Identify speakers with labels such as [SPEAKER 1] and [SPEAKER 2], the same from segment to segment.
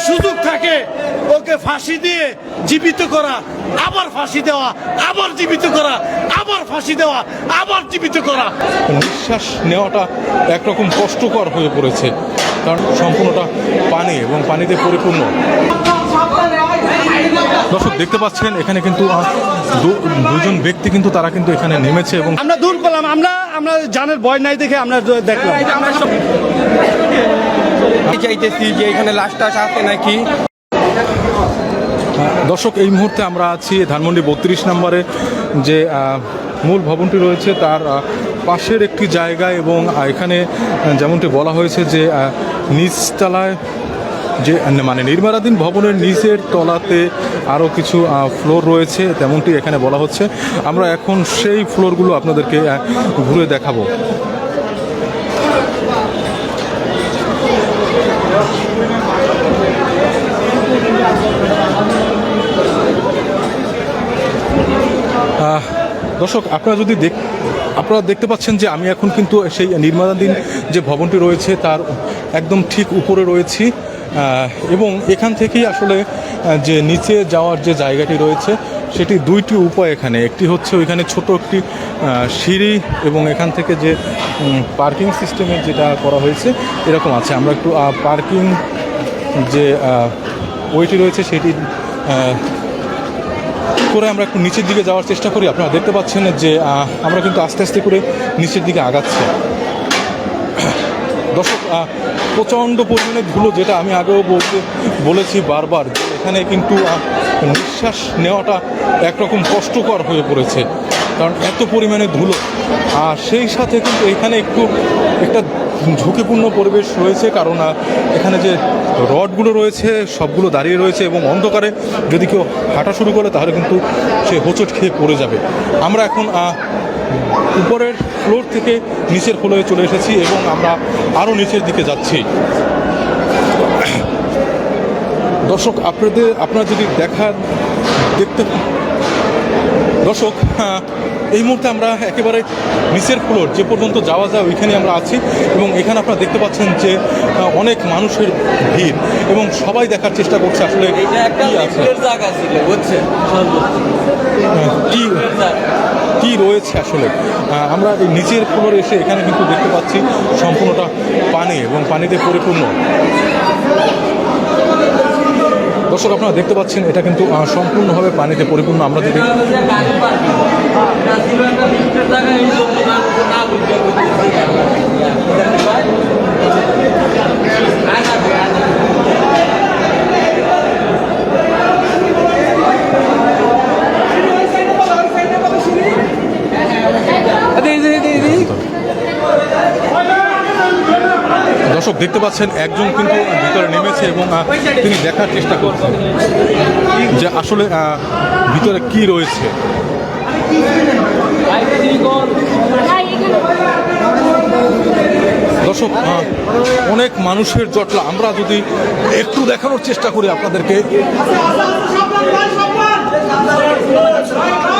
[SPEAKER 1] সুযোগ থাকে ওকে ফাঁসি দিয়ে জীবিত করা, আবার ফাঁসি দেওয়া, আবার জীবিত করা, আবার ফাঁসি দেওয়া, আবার জীবিত করা।
[SPEAKER 2] নিঃশ্বাস নেওয়াটা একরকম কষ্টকর হয়ে পড়েছে, কারণ সম্পূর্ণটা পানি এবং পানিতে পরিপূর্ণ। দর্শক দেখতে পাচ্ছেন এখানে কিন্তু দুজন ব্যক্তি কিন্তু তারা কিন্তু এখানে নেমেছে এবং
[SPEAKER 1] আমরা দূর করলাম, আমরা জানের ভয় নাই দেখে আমরা দেখলাম।
[SPEAKER 3] চাইতেছি যে এখানে লাশটা আছে নাকি।
[SPEAKER 2] দর্শক এই মুহূর্তে আমরা আছি ধানমন্ডি 32 নম্বরে যে মূল ভবনটি রয়েছে তার পাশের একটি জায়গা, এবং এখানে যেমনটি বলা হয়েছে যে নিচতলায় যে মানে নির্মাণাধীন ভবনের নিচের তলাতে আরও কিছু ফ্লোর রয়েছে, তেমনটি এখানে বলা হচ্ছে। আমরা এখন সেই ফ্লোরগুলো আপনাদেরকে ঘুরে দেখাবো। দর্শক আপনারা দেখতে পাচ্ছেন যে আমি এখন কিন্তু সেই নির্মাণাধীন যে ভবনটি রয়েছে তার একদম ঠিক উপরে রয়েছি, এবং এখান থেকেই আসলে যে নিচে যাওয়ার যে জায়গাটি রয়েছে সেটি দুইটি উপায় এখানে। একটি হচ্ছে ওইখানে ছোট একটি সিঁড়ি, এবং এখান থেকে যে পার্কিং সিস্টেমের যেটা করা হয়েছে এরকম আছে। আমরা একটু পার্কিং যে ওইটি রয়েছে সেটি করে আমরা একটু নিচের দিকে যাওয়ার চেষ্টা করি। আপনারা দেখতে পাচ্ছেন যে আমরা কিন্তু আস্তে আস্তে করে নিচের দিকে আগাচ্ছি। দর্শক প্রচণ্ড পরিমাণে ধুলো, যেটা আমি আগেও বলেছি বারবার, এখানে কিন্তু নিঃশ্বাস নেওয়াটা একরকম কষ্টকর হয়ে পড়েছে, কারণ এত পরিমাণে ধুলো। আর সেই সাথে কিন্তু এখানে একটা ঝুঁকিপূর্ণ পরিবেশ রয়েছে, কারণ এখানে যে রডগুলো রয়েছে সবগুলো দাঁড়িয়ে রয়েছে, এবং অন্ধকারে যদি কেউ হাঁটা শুরু করে তাহলে কিন্তু সে হোঁচট খেয়ে পড়ে যাবে। আমরা এখন উপরের ফ্লোর থেকে নিচের ফ্লোরে চলে এসেছি, এবং আমরা আরও নিচের দিকে যাচ্ছি। দর্শক আপনারা যদি দেখতে দর্শক এই মুহূর্তে আমরা একেবারে নিচের ফ্লোর যে পর্যন্ত যাওয়া যায় ওইখানে আমরা আছি, এবং এখানে আপনারা দেখতে পাচ্ছেন যে অনেক মানুষের ভিড়, এবং সবাই দেখার চেষ্টা করছে আসলে কি রয়েছে আসলে। আমরা এই নিচের ফ্লোরে এসে এখানে কিন্তু দেখতে পাচ্ছি সম্পূর্ণটা পানি এবং পানিতে পরিপূর্ণ। দর্শক আপনারা দেখতে পাচ্ছেন এটা কিন্তু সম্পূর্ণভাবে পানিতে পরিপূর্ণ। আমরা যদি দর্শক দেখতে পাচ্ছেন একজন কিন্তু ভিতরে নেমেছে, এবং তিনি দেখার চেষ্টা করছেন যে আসলে ভিতরে কি রয়েছে। দর্শক অনেক মানুষের জটলা, আমরা যদি একটু দেখানোর চেষ্টা করি আপনাদেরকে।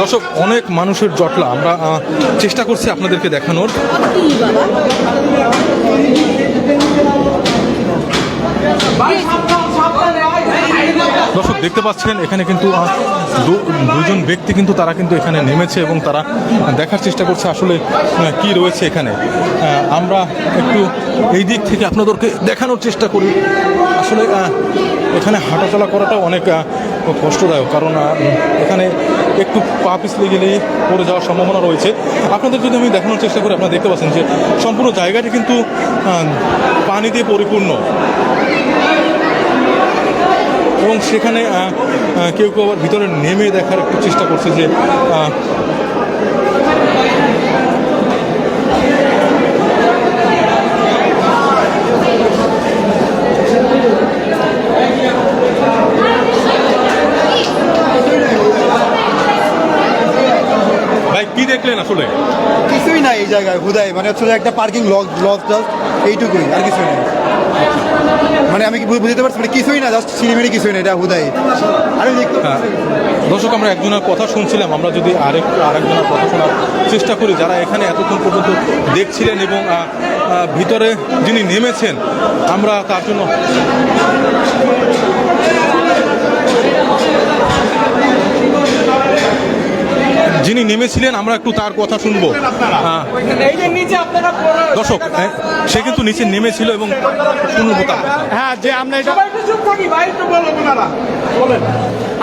[SPEAKER 2] দর্শক অনেক মানুষের জটলা, আমরা চেষ্টা করছি আপনাদেরকে দেখানোর। দর্শক দেখতে পাচ্ছেন এখানে কিন্তু দুজন ব্যক্তি কিন্তু তারা কিন্তু এখানে নেমেছে, এবং তারা দেখার চেষ্টা করছে আসলে কি রয়েছে এখানে। আমরা একটু এই দিক থেকে আপনাদেরকে দেখানোর চেষ্টা করি। আসলে এখানে হাঁটাচলা করাটা অনেক কষ্টদায়ক, কারণ এখানে একটু পা পিছলে গেলেই পড়ে যাওয়ার সম্ভাবনা রয়েছে। আপনাদের যদি আমি দেখানোর চেষ্টা করি, আপনারা দেখতে পাচ্ছেন যে সম্পূর্ণ জায়গাটি কিন্তু পানি দিয়ে পরিপূর্ণ, এবং সেখানে কেউ কেউ আবার ভিতরে নেমে দেখার একটু চেষ্টা করছে যে ভাই কি দেখলেন আসলে?
[SPEAKER 4] কিছুই নাই এই জায়গায় হুদাই, মানে হচ্ছে একটা পার্কিং লজ এইটুকুই, আর কিছুই নেই। মানে আমি কি বুঝতে পারছি, মানে কিছুই না, জাস্ট সিনেমেরই কিছুই না, এটা হুদাই। আরে
[SPEAKER 2] দর্শক আমরা একজনের কথা শুনছিলাম, আমরা যদি আরেকজনের কথা শোনার চেষ্টা করি যারা এখানে এতক্ষণ পর্যন্ত দেখছিলেন, এবং ভিতরে যিনি নেমেছেন আমরা তার জন্য যিনি নেমেছিলেন আমরা একটু তার কথা শুনবো। দর্শক সে কিন্তু নিচে নেমেছিল এবং শুনবো তার কথা।
[SPEAKER 1] হ্যাঁ, যে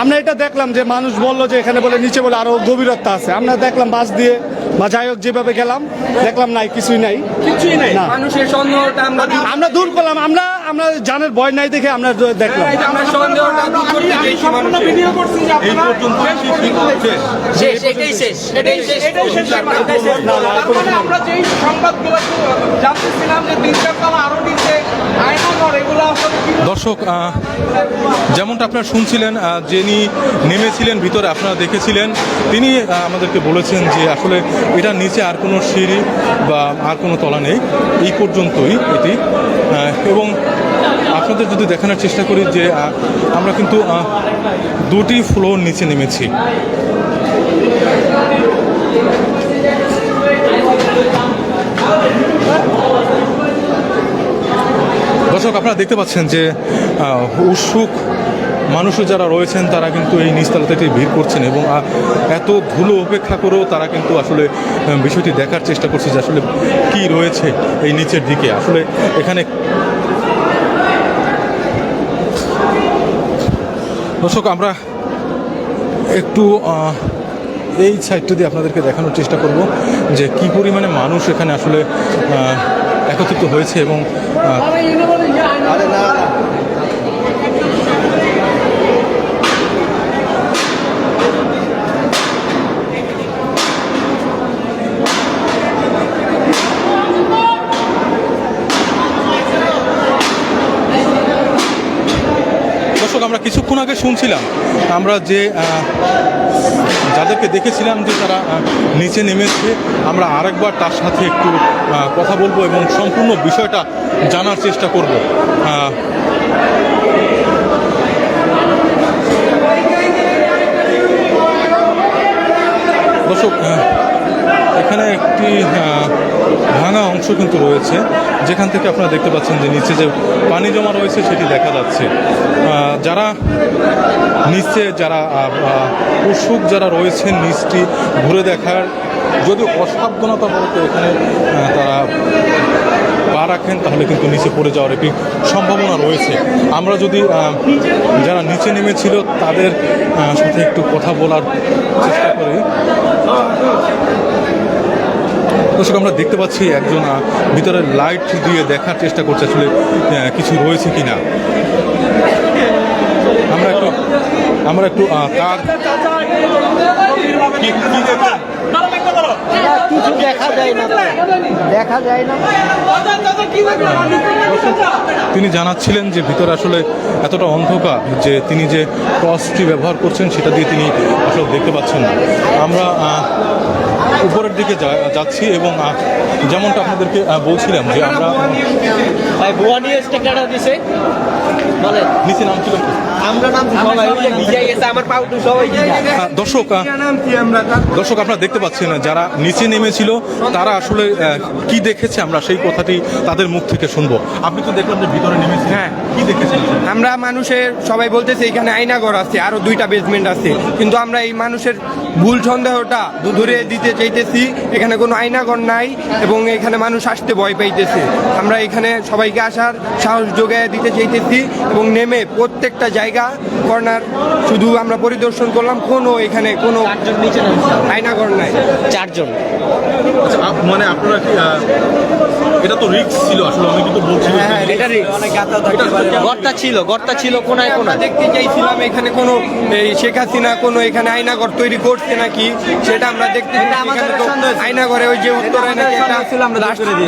[SPEAKER 1] আমরা এটা দেখলাম যে মানুষ বললো যে এখানে বলে নিচে বলে আরো গভীরতা আছে। আমরা দেখলাম বাস দিয়ে বা যাই হোক যেভাবে গেলাম দেখলাম নাই, কিছুই নাই, না।
[SPEAKER 3] মানুষের সন্দেহটা
[SPEAKER 1] আমরা দূর করলাম, আমরা জানের ভয় নাই দেখে আমরা দেখলাম।
[SPEAKER 3] আমরা সন্দেহটা দূর করতে গেছি মানুষের।
[SPEAKER 2] এই পর্যন্ত
[SPEAKER 5] শেষ, এটাই শেষ।
[SPEAKER 6] আমরা যেই সংবাদগুলো জানতেছিলাম যে 3-4 তলা আরো নিচে আয়নাঘর, এগুলো আসলে কি
[SPEAKER 2] দর্শক যেমনটা আপনারা শুনছিলেন, যিনি নেমেছিলেন ভিতরে আপনারা দেখেছিলেন, তিনি আমাদেরকে বলেছেন যে আসলে এটার নিচে আর কোনো সিঁড়ি বা আর কোনো তলা নেই, এই পর্যন্তই এটি। এবং আপনাদের যদি দেখানোর চেষ্টা করি যে আমরা কিন্তু 2টি ফ্লোর নিচে নেমেছি। দর্শক আপনারা দেখতে পাচ্ছেন যে উৎসুক মানুষও যারা রয়েছেন তারা কিন্তু এই নিচতলাতে ভিড় করছেন এবং এত ধুলো উপেক্ষা করেও তারা কিন্তু আসলে বিষয়টি দেখার চেষ্টা করছে যে আসলে কি রয়েছে এই নিচের দিকে। আসলে এখানে দর্শক আমরা একটু এই সাইডটা দিয়ে আপনাদেরকে দেখানোর চেষ্টা করব যে কি পরিমাণে মানুষ এখানে আসলে একত্রিত হয়েছে এবং দর্শক আমরা কিছুক্ষণ আগে শুনছিলাম আমরা যে যাদেরকে দেখেছিলাম যে তারা নিচে নেমেছে, আমরা আরেকবার তার সাথে একটু কথা বলবো এবং সম্পূর্ণ বিষয়টা জানার চেষ্টা করব। দর্শক এখানে একটি ভাঙা অংশ কিন্তু রয়েছে যেখান থেকে আপনারা দেখতে পাচ্ছেন যে নিচে যে পানি জমা রয়েছে সেটি দেখা যাচ্ছে। যারা নিচে যারা উৎসুক যারা রয়েছেন নিচটি ঘুরে দেখার, যদি অসাবধানতা বলতে এখানে তারা পা রাখেন তাহলে কিন্তু নিচে পড়ে যাওয়ার একটি সম্ভাবনা রয়েছে। আমরা যদি যারা নিচে নেমেছিল তাদের সাথে একটু কথা বলার চেষ্টা করি। দর্শক আমরা দেখতে পাচ্ছি একজন ভিতরে লাইট দিয়ে দেখার চেষ্টা করছে আসলে কিছু রয়েছে কিনা। আমরা একটু তার
[SPEAKER 5] কিছু দেখা যায় না, দেখা যায় না।
[SPEAKER 2] তিনি জানাচ্ছিলেন যে ভিতরে আসলে এতটা অন্ধকার যে তিনি যে টর্চটি ব্যবহার করছেন সেটা দিয়ে তিনি আসলে দেখতে পাচ্ছেন না। আমরা উপরের দিকে যাচ্ছি এবং যেমনটা আপনাদেরকে বলছিলাম যে আমরা নিচে নাম ছিল দর্শক আপনারা দেখতে পাচ্ছেন যারা নিচে নেমেছিল তারা আসলে কি দেখেছে আমরা সেই কথাটি তাদের মুখ থেকে শুনবো। আপনি তো দেখলাম যে ভিতরে নেমেছেন, হ্যাঁ কি দেখেছেন?
[SPEAKER 3] আমরা মানুষের সবাই বলতেছে এখানে আয়নাঘর আছে, আরো 2টা বেসমেন্ট আছে, কিন্তু আমরা এই মানুষের ভুল সন্দেহটা ধরে দিতে চাইতেছি এখানে কোনো আয়নাঘর নাই এবং এখানে মানুষ আসতে ভয় পাইতেছে। আমরা এখানে সবাইকে আসার সাহস যোগায় দিতে চাইতেছি এবং নেমে প্রত্যেকটা জায়গা কর্নার শুধু আমরা পরিদর্শন করলাম, কোনো এখানে কোনো আয়নাঘর নাই।
[SPEAKER 5] 4 জন।
[SPEAKER 2] আচ্ছা, মানে আপনারা কি এটা তো রিস্ক ছিল আসলে, আমি কিন্তু বলছি
[SPEAKER 5] গর্তা ছিল কোনায় কোনায়।
[SPEAKER 3] দেখতে চাইছিলাম এখানে কোনো এই শেখ হাসিনা কোনো এখানে আয়নাঘর তৈরি করছে নাকি সেটা আমরা দেখতে। আয়নাঘরে ওই যে উত্তরায় নাকি একটা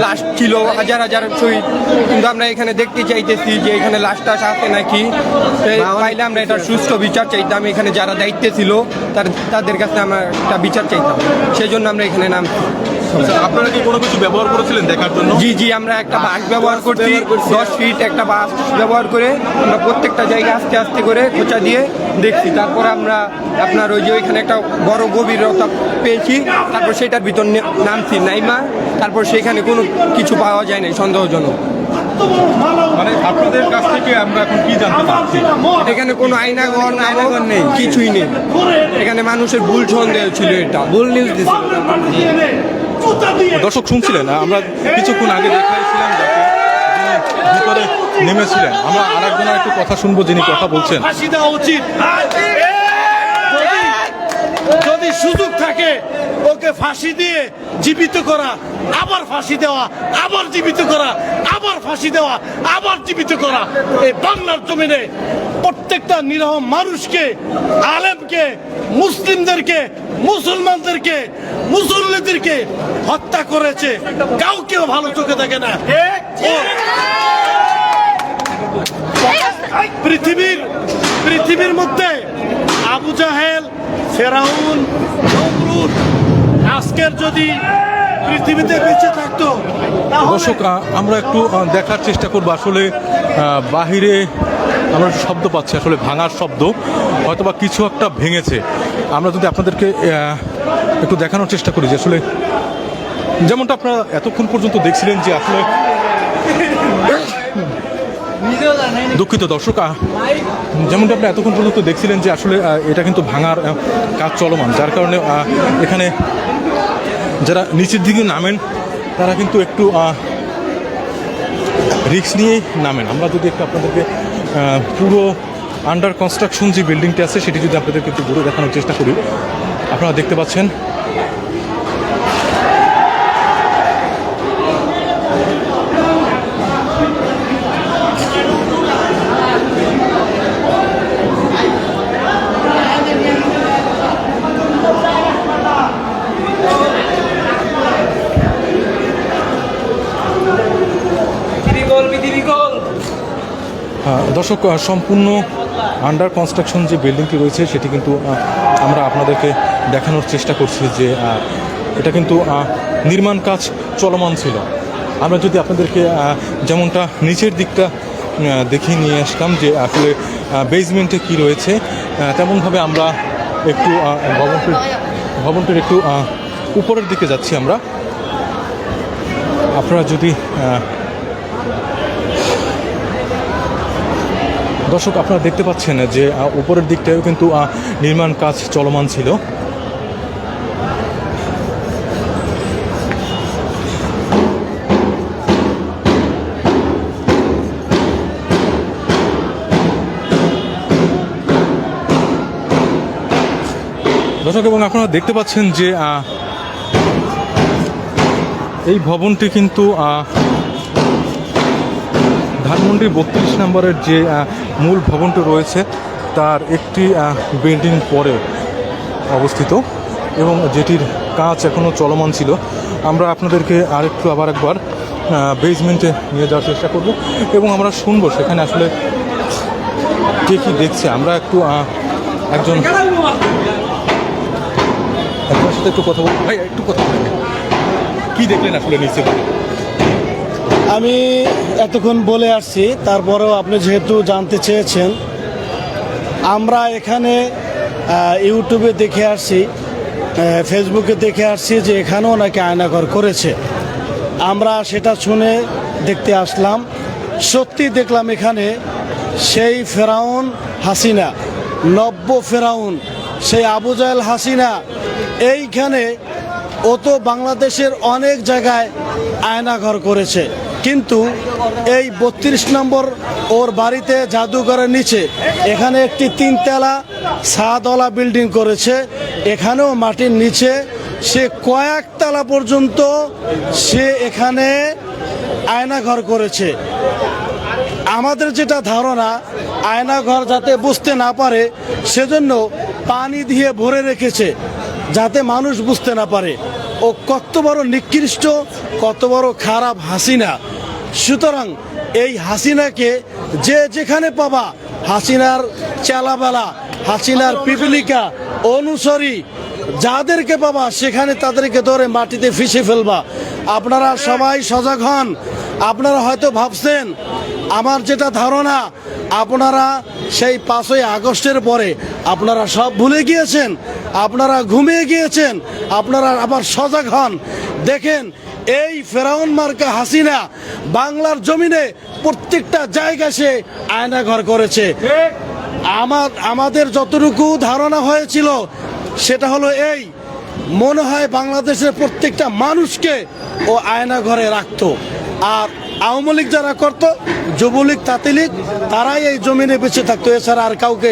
[SPEAKER 3] লাশ ছিল, হাজার হাজার শহীদ, কিন্তু আমরা এখানে দেখতে চাইতেছি যে এখানে লাশটা আছে নাকি। পাইলে আমরা এটা সুষ্ঠু বিচার চাইতাম, এখানে যারা দায়িত্বে ছিল তাদের কাছে আমরা একটা বিচার চাইতাম, সেই জন্য আমরা এখানে নাম।
[SPEAKER 2] আপনারা কি কোনো কিছু ব্যবহার করেছিলেন দেখার জন্য?
[SPEAKER 3] জি আমরা একটা বাস ব্যবহার করছি, 10 ফিট একটা বাস ব্যবহার করে আমরা প্রত্যেকটা জায়গায় আস্তে আস্তে করে খোঁচা দিয়ে দেখছি। তারপর আমরা আপনার ওই যে ওইখানে একটা বড় গভীরতা পেয়েছি, তারপর সেটার ভিতর নামছি নাইমা, তারপর সেখানে কোনো কিছু পাওয়া যায় না সন্দেহজনক।
[SPEAKER 2] মানে আপনাদের কাছ থেকে আমরা এখন কি জানতে পারছি?
[SPEAKER 3] এখানে কোনো আয়নাঘর নামক নেই, কিছুই নেই। এখানে মানুষের ভুল সন্দেহ ছিল, এটা ভুল নিউজ দিছিল।
[SPEAKER 2] দর্শক শুনছিলেন, আমরা কিছুক্ষণ আগে দেখাইছিলাম যাকে যিনি ভিতরে নেমেছিলেন। আমরা আরেকজনের একটু কথা শুনবো যিনি কথা বলছেন।
[SPEAKER 1] ফাঁসি দেওয়া উচিত। যদি সুযোগ থাকে ওকে ফাঁসি দিয়ে জীবিত করা, আবার ফাঁসি দেওয়া, আবার জীবিত করা, আবার ফাঁসি দেওয়া, আবার জীবিত করা। এই বাংলার জমিনে প্রত্যেকটা নিরহ মানুষকে, আলেমকে, মুসলিমদেরকে, মুসলমানদেরকে, মুসল্লিদেরকে হত্যা করেছে। কাউকেও ভালো চোখে দেখে না। পৃথিবীর মধ্যে আবু জাহেল, ফেরাউন, নমরুদ আজকের যদি পৃথিবীতে বেঁচে থাকতো
[SPEAKER 2] দর্শক আমরা একটু দেখার চেষ্টা করবো আসলে বাহিরে আমরা একটু শব্দ পাচ্ছি, আসলে ভাঙার শব্দ, হয়তোবা কিছু একটা ভেঙেছে। আমরা যদি আপনাদেরকে একটু দেখানোর চেষ্টা করি যে আসলে যেমনটা আপনারা এতক্ষণ পর্যন্ত দেখছিলেন যে আসলে দুঃখিত দর্শক, যেমনটা আপনি এতক্ষণ পর্যন্ত দেখছিলেন যে আসলে এটা কিন্তু ভাঙার কাজ চলমান, যার কারণে এখানে যারা নিচের দিকে নামেন তারা কিন্তু একটু রিস্ক নিয়েই নামেন। আমরা যদি একটু আপনাদেরকে পুরো আন্ডার কনস্ট্রাকশন যে বিল্ডিংটি আছে সেটি যদি আপনাদেরকে একটু ঘুরে দেখানোর চেষ্টা করি, আপনারা দেখতে পাচ্ছেন দর্শক সম্পূর্ণ আন্ডার কনস্ট্রাকশন যে বিল্ডিংটি রয়েছে সেটি কিন্তু আমরা আপনাদেরকে দেখানোর চেষ্টা করছি যে এটা কিন্তু নির্মাণ কাজ চলমান ছিল। আমরা যদি আপনাদেরকে যেমনটা নিচের দিকটা দেখিয়ে নিয়ে আসলাম যে আসলে বেসমেন্টে কি রয়েছে, তেমনভাবে আমরা একটু ভবনটির একটু উপরের দিকে যাচ্ছি আমরা। আপনারা যদি দর্শক আপনারা দেখতে পাচ্ছেন যে উপরের দিকটাও কিন্তু নির্মাণ কাজ চলমান ছিল। দর্শক এবং আপনারা দেখতে পাচ্ছেন যে এই ভবনটি কিন্তু ধানমন্ডি 32 নম্বরের যে মূল ভবনটি রয়েছে তার একটি বিল্ডিং পরে অবস্থিত এবং যেটির কাজ এখনও চলমান ছিল। আমরা আপনাদেরকে আবার একবার বেসমেন্টে নিয়ে যাওয়ার চেষ্টা করব এবং আমরা শুনবো সেখানে আসলে কে কী দেখছে। আমরা একটু একজনের সাথে একটু কথা বলবো। ভাই একটু কথা বলবেন, কী দেখলেন আসলে নিচে?
[SPEAKER 1] আমি এতক্ষণ বলে আসছি, তারপরেও আপনি যেহেতু জানতে চেয়েছেন, আমরা এখানে ইউটিউবে দেখে আসছি, ফেসবুকে দেখে আসছি যে এখানেও নাকি আয়নাঘর করেছে। আমরা সেটা শুনে দেখতে আসলাম, সত্যি দেখলাম এখানে সেই ফেরাউন হাসিনা, নব্য ফেরাউন, সেই আবু জাহেল হাসিনা এইখানে ও তো বাংলাদেশের অনেক জায়গায় আয়নাঘর করেছে, কিন্তু এই 32 নম্বর ওর বাড়িতে জাদুঘরের নিচে এখানে একটি 3তলা ছাদওয়ালা বিল্ডিং করেছে। এখানেও মাটির নিচে সে কয়েকতলা পর্যন্ত সে এখানে আয়নাঘর করেছে। আমাদের যেটা ধারণা, আয়নাঘর যাতে বুঝতে না পারে সেজন্য পানি দিয়ে ভরে রেখেছে যাতে মানুষ বুঝতে না পারে। ও কত বড় নিকৃষ্ট, কত বড় খারাপ হাসিনা। সুতরাং এই হাসিনাকে যে যেখানে পাবা, হাসিনার চেলাবেলা, হাসিনার পিপিলিকা অনুসারী যাদেরকে পাবা সেখানে তাদেরকে ধরে মাটিতে ফিসে ফেলবা। আপনারা সবাই সজাগ হন। আপনারা হয়তো ভাবছেন, আমার যেটা ধারণা, আপনারা সেই 5ই আগস্টের পরে আপনারা সব ভুলে গিয়েছেন, আপনারা ঘুমিয়ে গিয়েছেন। আপনারা আবার সজাগ হন। দেখেন এই ফেরাউন মার্কা হাসিনা বাংলার জমিনে প্রত্যেকটা জায়গায় সে আয়নাঘর করেছে। আমাদের যতটুকু ধারণা হয়েছিল সেটা হলো এই, মনে হয় বাংলাদেশের প্রত্যেকটা মানুষকে ও আয়নাঘরে রাখতো। আর আওয়ামী লীগ যারা করতো, যুবলীগ তাঁতিলীগ, তারাই এই জমিনে বেঁচে থাকতো, এছাড়া আর কাউকে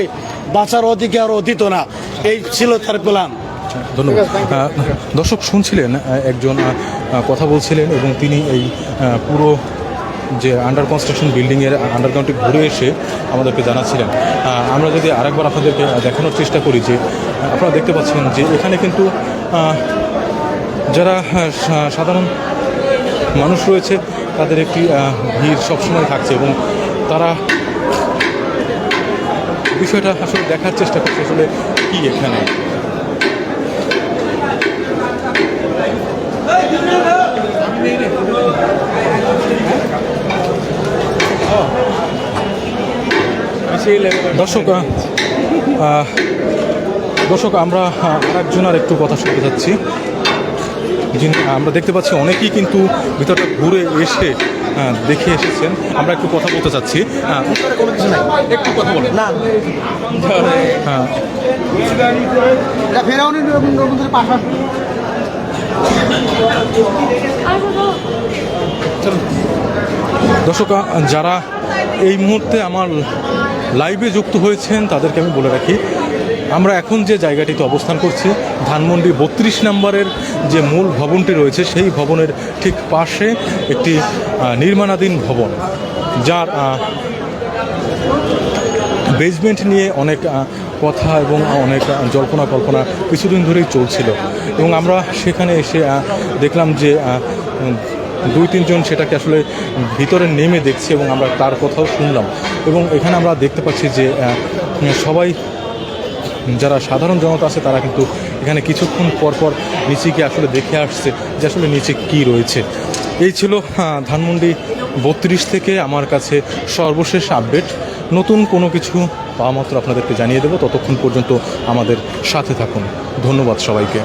[SPEAKER 1] বাঁচার অধিকার দিত না। এই ছিল তার প্ল্যান।
[SPEAKER 2] ধন্যবাদ। দর্শক শুনছিলেন, একজন কথা বলছিলেন এবং তিনি এই পুরো যে আন্ডার কনস্ট্রাকশন বিল্ডিংয়ের আন্ডারগ্রাউন্ডে ঘুরে এসে আমাদেরকে জানাচ্ছিলেন। আমরা যদি আরেকবার আপনাদেরকে দেখানোর চেষ্টা করি যে আপনারা দেখতে পাচ্ছেন যে এখানে কিন্তু যারা সাধারণ মানুষ রয়েছে তাদের একটি ভিড় সবসময় থাকছে এবং তারা বিষয়টা আসলে দেখার চেষ্টা করছে আসলে কি এখানে। দর্শক আমরা আরেকজনের একটু কথা শুনতে যাচ্ছি। আমরা দেখতে পাচ্ছি অনেকেই কিন্তু ভিতরটা ঘুরে এসে দেখে এসেছেন। আমরা একটু কথা বলতে চাচ্ছি। কোনো কিছু নাই, একটু কথা বলেন না। দর্শক যারা এই মুহূর্তে আমার লাইভে যুক্ত হয়েছেন তাদেরকে আমি বলে রাখি, আমরা এখন যে জায়গাটিতে অবস্থান করছি ধানমন্ডি 32 নম্বরের যে মূল ভবনটি রয়েছে সেই ভবনের ঠিক পাশে একটি নির্মাণাধীন ভবন, যার বেসমেন্ট নিয়ে অনেক কথা এবং অনেক জল্পনা কল্পনা কিছুদিন ধরেই চলছিল এবং আমরা সেখানে এসে দেখলাম যে 2-3 জন সেটাকে আসলে ভিতরে নেমে দেখছি এবং আমরা তার কথাও শুনলাম এবং এখানে আমরা দেখতে পাচ্ছি যে সবাই যারা সাধারণ জনতা আছে তারা কিন্তু এখানে কিছুক্ষণ পরপর নিচে গিয়ে আসলে দেখে আসছে যে আসলে নিচে কি রয়েছে। এই ছিল ধানমন্ডি 32 থেকে আমার কাছে সর্বশেষ আপডেট। নতুন কোনো কিছু পাওয়া মাত্র আপনাদেরকে জানিয়ে দেবো। ততক্ষণ পর্যন্ত আমাদের সাথে থাকুন। ধন্যবাদ সবাইকে।